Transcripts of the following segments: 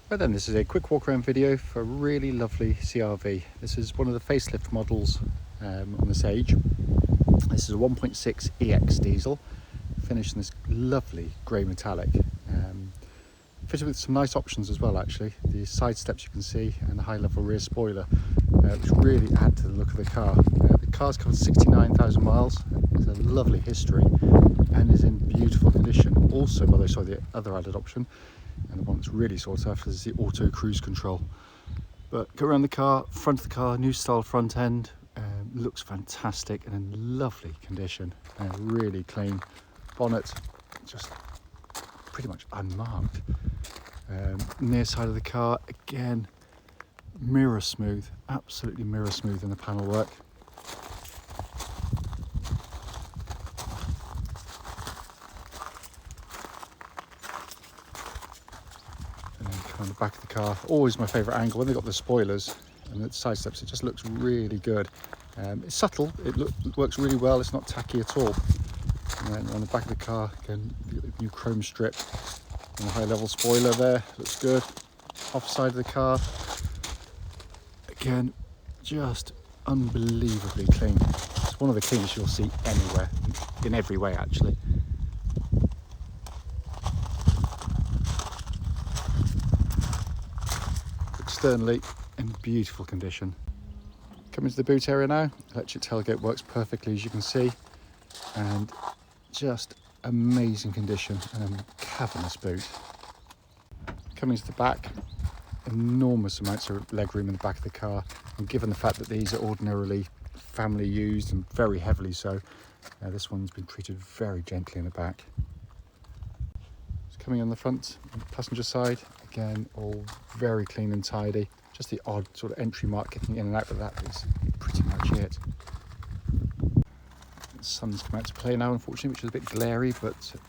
Right then, this is a quick walk around video for a really lovely CRV. This is one of the facelift models on this age. This is a 1.6 EX diesel, finished in this lovely grey metallic. Fitted with some nice options as well actually. The side steps you can see and the high level rear spoiler, which really add to the look of the car. The car's covered 69,000 miles, it's a lovely history and is in beautiful condition. Also, by the way, the other added option, and the one that's really sought after, is the auto cruise control. But go around the car, front of the car, new style front end, looks fantastic and in lovely condition. Really clean bonnet, just pretty much unmarked. Near side of the car, again, mirror smooth, absolutely mirror smooth in the panel work. On the back of the car, always my favourite angle when they've got the spoilers and the side steps. It just looks really good. It's subtle, it works really well, it's not tacky at all. And then on the back of the car, again, the new chrome strip and the high level spoiler there, looks good. Off side of the car, again, just unbelievably clean. It's one of the cleanest you'll see anywhere, in every way actually. Externally in beautiful condition. Coming to the boot area now, electric tailgate works perfectly as you can see, and just amazing condition and a cavernous boot. Coming to the back, enormous amounts of legroom in the back of the car, and given the fact that these are ordinarily family used and very heavily so, this one's been treated very gently in the back. Coming on the front, on the passenger side, again, all very clean and tidy. Just the odd sort of entry mark getting in and out, but that is pretty much it. The sun's come out to play now, unfortunately, which is a bit glary, but to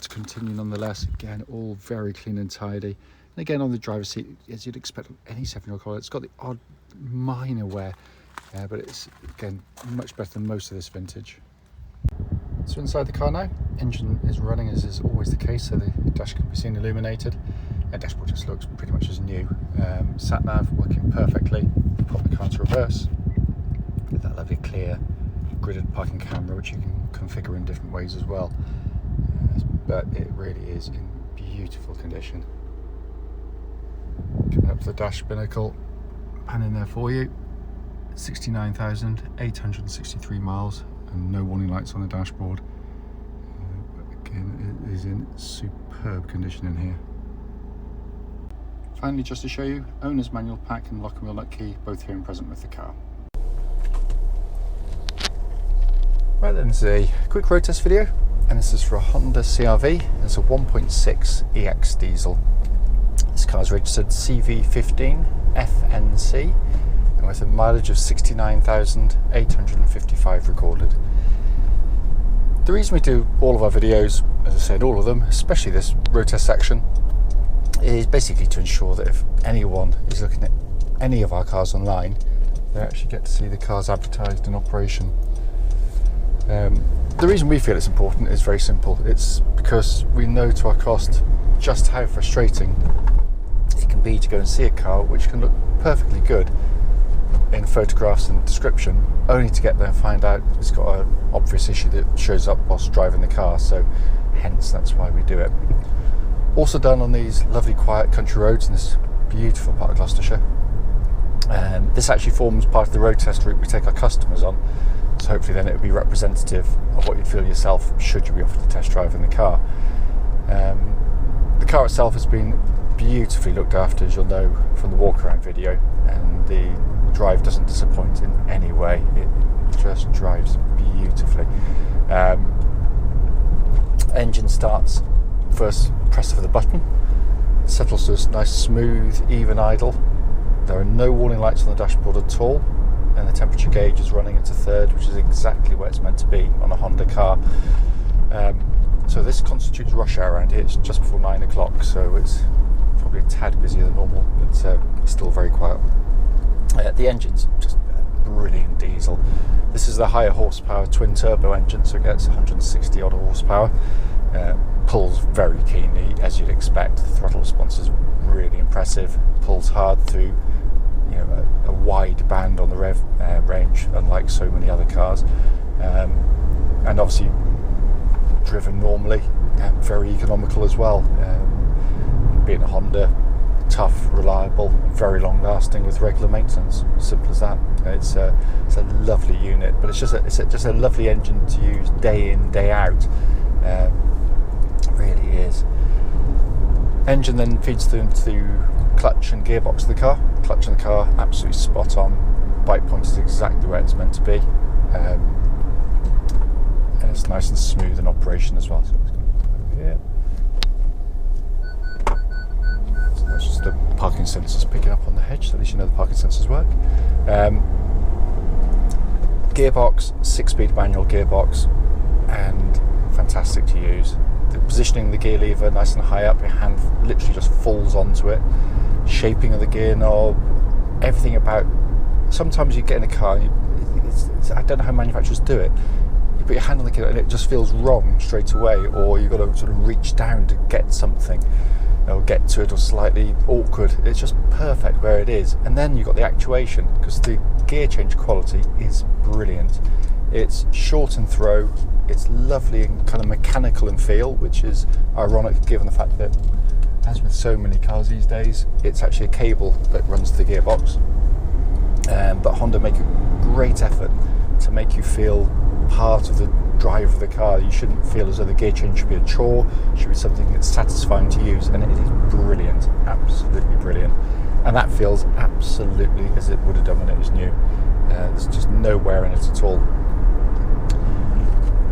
continue nonetheless. Again, all very clean and tidy. And again, on the driver's seat, as you'd expect of any 7-year-old car, it's got the odd minor wear, but it's, again, much better than most of this vintage. So inside the car now, engine is running as is always the case, so the dash can be seen illuminated. The dashboard just looks pretty much as new. Sat nav working perfectly. Pop the car to reverse with that lovely clear gridded parking camera, which you can configure in different ways as well. But it really is in beautiful condition. Coming up to the dash binnacle, pan in there for you. 69,863 miles. And no warning lights on the dashboard. But again, it is in superb condition in here. Finally, just to show you, owner's manual pack and lock and wheel nut key, both here and present with the car. Right then, this is a quick road test video, and this is for a Honda CR-V. It's a 1.6 EX diesel. This car is registered CV15FNC. With a mileage of 69,855 recorded. The reason we do all of our videos, as I said, all of them, especially this road test section, is basically to ensure that if anyone is looking at any of our cars online, they actually get to see the cars advertised in operation. The reason we feel it's important is very simple. It's because we know to our cost just how frustrating it can be to go and see a car which can look perfectly good in photographs and description, only to get there and find out it's got an obvious issue that shows up whilst driving the car, so hence that's why we do it. Also done on these lovely quiet country roads in this beautiful part of Gloucestershire. This actually forms part of the road test route we take our customers on, so hopefully then it will be representative of what you'd feel yourself should you be offered a test drive in the car. The car itself has been beautifully looked after, as you'll know from the walk around video, and the drive doesn't disappoint in any way. It just drives beautifully. Engine starts, first press of the button, settles to a nice smooth even idle. There are no warning lights on the dashboard at all, and the temperature gauge is running into third, which is exactly where it's meant to be on a Honda car. So this constitutes rush hour around here. It's just before 9 o'clock, so it's probably a tad busier than normal, but still very quiet. The engine's just a brilliant diesel. This is the higher horsepower twin turbo engine, so it gets 160 odd horsepower. pulls very keenly, as you'd expect. The throttle response is really impressive. Pulls hard through, you know, a wide band on the rev range, unlike so many other cars. And obviously driven normally, very economical as well. Being a Honda, tough, reliable, very long lasting with regular maintenance. Simple as that. It's a lovely unit, but it's just a lovely engine to use day in, day out. Really is. Engine then feeds through into clutch and gearbox of the car. Clutch in the car, absolutely spot on. Bike point is exactly where it's meant to be. And it's nice and smooth in operation as well. So it's going to put over here. So that's just the parking sensors picking up on the hedge, so at least you know the parking sensors work. Gearbox, 6-speed manual gearbox, and fantastic to use. The positioning the gear lever nice and high up, your hand literally just falls onto it. Shaping of the gear knob, everything about. Sometimes you get in a car and I don't know how manufacturers do it. You put your hand on the gear and it just feels wrong straight away, or you've got to sort of reach down to get something, or get to it, or slightly awkward. It's just perfect where it is. And then you've got the actuation, because the gear change quality is brilliant. It's short and throw, it's lovely and kind of mechanical in feel, which is ironic given the fact that, as with so many cars these days, it's actually a cable that runs the gearbox. But Honda make a great effort to make you feel part of the drive of the car. You shouldn't feel as though the gear change should be a chore. It should be something that's satisfying to use, and it is brilliant, absolutely brilliant. And that feels absolutely as it would have done when it was new. There's just no wear in it at all.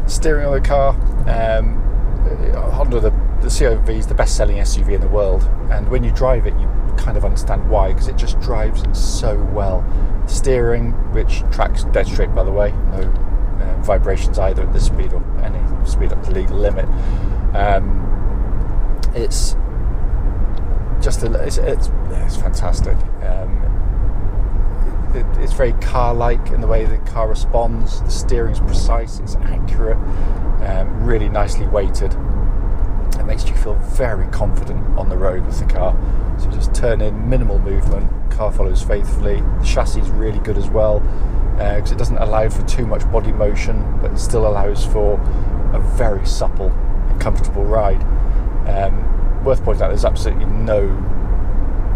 Steering of the car, Honda, the CR-V is the best-selling SUV in the world, and when you drive it, you kind of understand why, because it just drives so well. Steering, which tracks dead straight, by the way, no vibrations either at this speed or any speed up to legal limit. It's just it's fantastic. It's very car-like in the way the car responds. The steering's precise, it's accurate, really nicely weighted. It makes you feel very confident on the road with the car. So just turn in, minimal movement, car follows faithfully. The chassis is really good as well, because it doesn't allow for too much body motion, but it still allows for a very supple and comfortable ride. Worth pointing out, there's absolutely no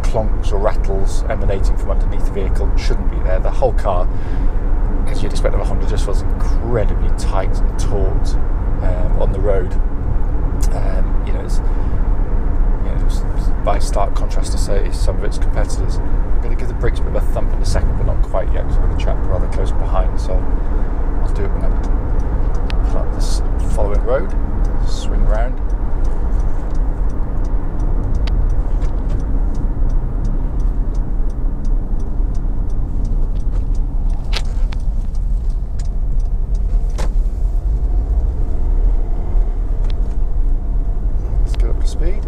clonks or rattles emanating from underneath the vehicle. Shouldn't be there. The whole car, as you'd expect of a Honda, just feels incredibly tight and taut on the road. It's by stark contrast to say some of its competitors. I'm going to give the brakes a bit of a thump in a second, but not quite yet, because I'm going to chat rather close behind. So I'll do it when I pull up this following road, swing round. Speed.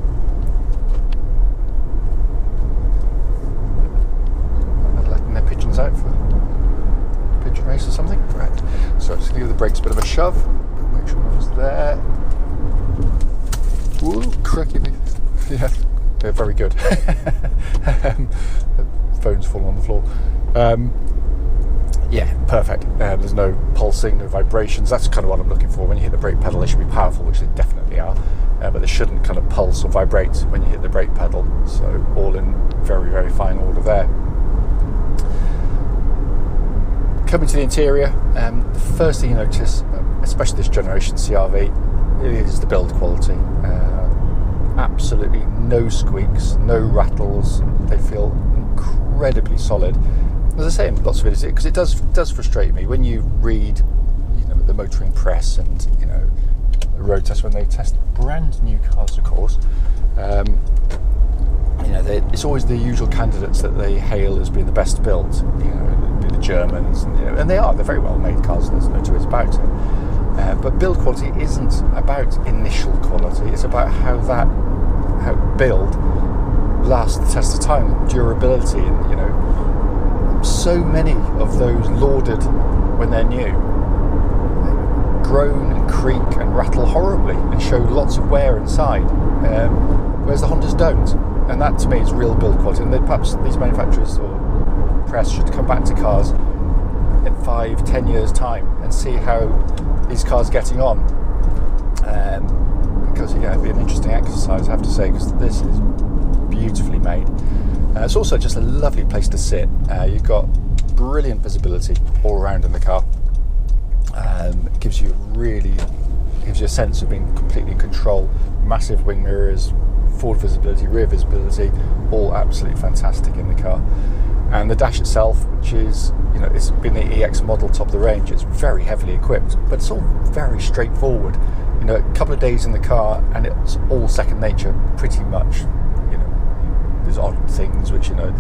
Letting their pigeons out for a pigeon race or something. Right. So I'm just going to give the brakes a bit of a shove. Make sure I was there. Ooh, cracky me. Yeah, they're very good. Phone's falling on the floor. Yeah, perfect. There's no pulsing, no vibrations. That's kind of what I'm looking for. When you hit the brake pedal, they should be powerful, which they definitely are. But they shouldn't kind of pulse or vibrate when you hit the brake pedal. So all in very, very fine order there. Coming to the interior, the first thing you notice, especially this generation CR-V, is the build quality. Absolutely no squeaks, no rattles. They feel incredibly solid. As I say in lots of videos, because it does frustrate me when you read, the motoring press and the road test when they test brand new cars, of course. It's always the usual candidates that they hail as being the best built. The Germans, and they're very well made cars. There's no two ways about it. But build quality isn't about initial quality. It's about how build lasts the test of time, durability, and so many of those lauded when they're new. groan and creak and rattle horribly and show lots of wear inside, whereas the Hondas don't. And that to me is real build quality. And perhaps these manufacturers or press should come back to cars in 5-10 years time and see how these cars are getting on, because it'd be an interesting exercise, I have to say, because this is beautifully made. It's also just a lovely place to sit. You've got brilliant visibility all around in the car. It gives you a sense of being completely in control. Massive wing mirrors, forward visibility, rear visibility, all absolutely fantastic in the car. And the dash itself, which is, it's been the EX model, top of the range, it's very heavily equipped, but it's all very straightforward. A couple of days in the car and it's all second nature, pretty much. There's odd things which, are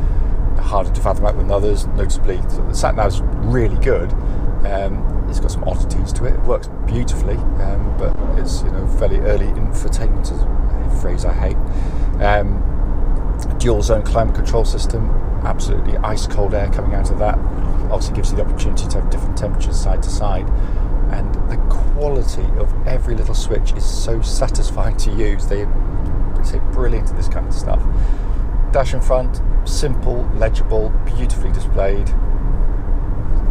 harder to fathom out than others, notably. So the sat-nav's really good. It's got some oddities to it. It works beautifully, but it's, fairly early infotainment, is a phrase I hate. Dual zone climate control system, absolutely ice cold air coming out of that. Obviously gives you the opportunity to have different temperatures side to side. And the quality of every little switch is so satisfying to use. They say brilliant at this kind of stuff. Dash in front, simple, legible, beautifully displayed.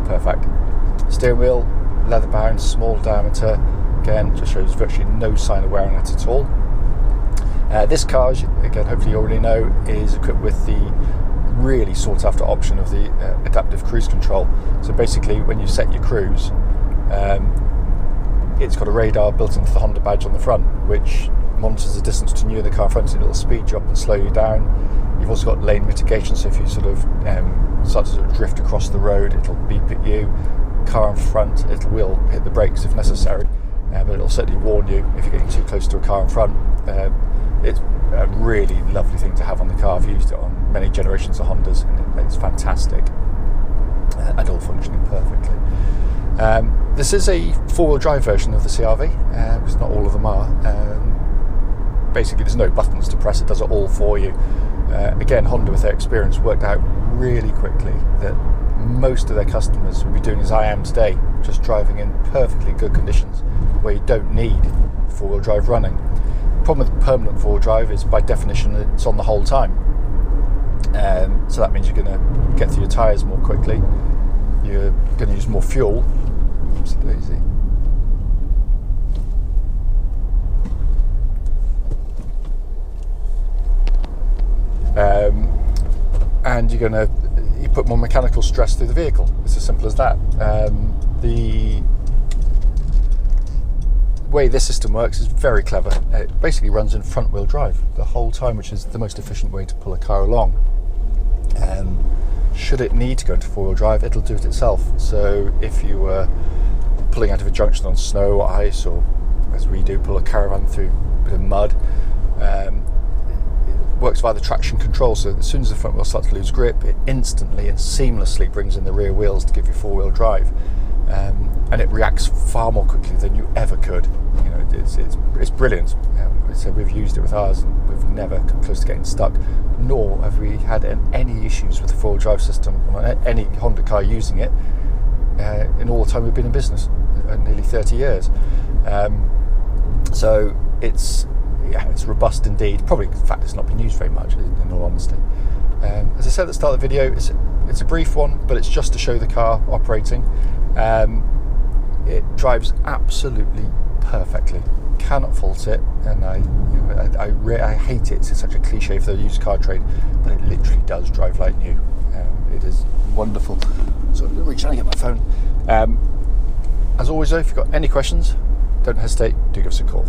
Perfect. Steering wheel, leather bound, small diameter. Again, just shows virtually no sign of wearing it at all. This car, again, hopefully you already know, is equipped with the really sought after option of the adaptive cruise control. So basically, when you set your cruise, it's got a radar built into the Honda badge on the front, which monitors the distance between you and the car in front, so it'll speed you up and slow you down. You've also got lane mitigation, so if you sort of start to sort of drift across the road, it'll beep at you. Car in front, it will hit the brakes if necessary, but it'll certainly warn you if you're getting too close to a car in front. It's a really lovely thing to have on the car. I've used it on many generations of Hondas, and it's fantastic and all functioning perfectly. This is a four-wheel drive version of the CR-V, because not all of them are. Basically, there's no buttons to press, it does it all for you. Again, Honda, with their experience, worked out really quickly that most of their customers would be doing as I am today, just driving in perfectly good conditions where you don't need four-wheel drive running. The problem with permanent four-wheel drive is, by definition, it's on the whole time. So that means you're going to get through your tyres more quickly, you're going to use more fuel. Oops, daisy. And you're going to put more mechanical stress through the vehicle. It's as simple as that. The way this system works is very clever. It basically runs in front-wheel drive the whole time, which is the most efficient way to pull a car along. Should it need to go into four-wheel drive, it'll do it itself. So if you were pulling out of a junction on snow or ice, or as we do, pull a caravan through a bit of mud, works via the traction control, so as soon as the front wheel starts to lose grip, it instantly and seamlessly brings in the rear wheels to give you four-wheel drive, and it reacts far more quickly than you ever could. It's brilliant. So we've used it with ours, and we've never come close to getting stuck, nor have we had any issues with the four-wheel drive system on any Honda car using it in all the time we've been in business, nearly 30 years. So it's robust indeed. Probably, in fact, it's not been used very much, in all honesty. As I said at the start of the video, it's a brief one, but it's just to show the car operating. It drives absolutely perfectly. Cannot fault it, and I hate it. It's such a cliche for the used car trade, but it literally does drive like new. It is wonderful. So I'm really trying to get my phone. As always, though, if you've got any questions, don't hesitate. Do give us a call.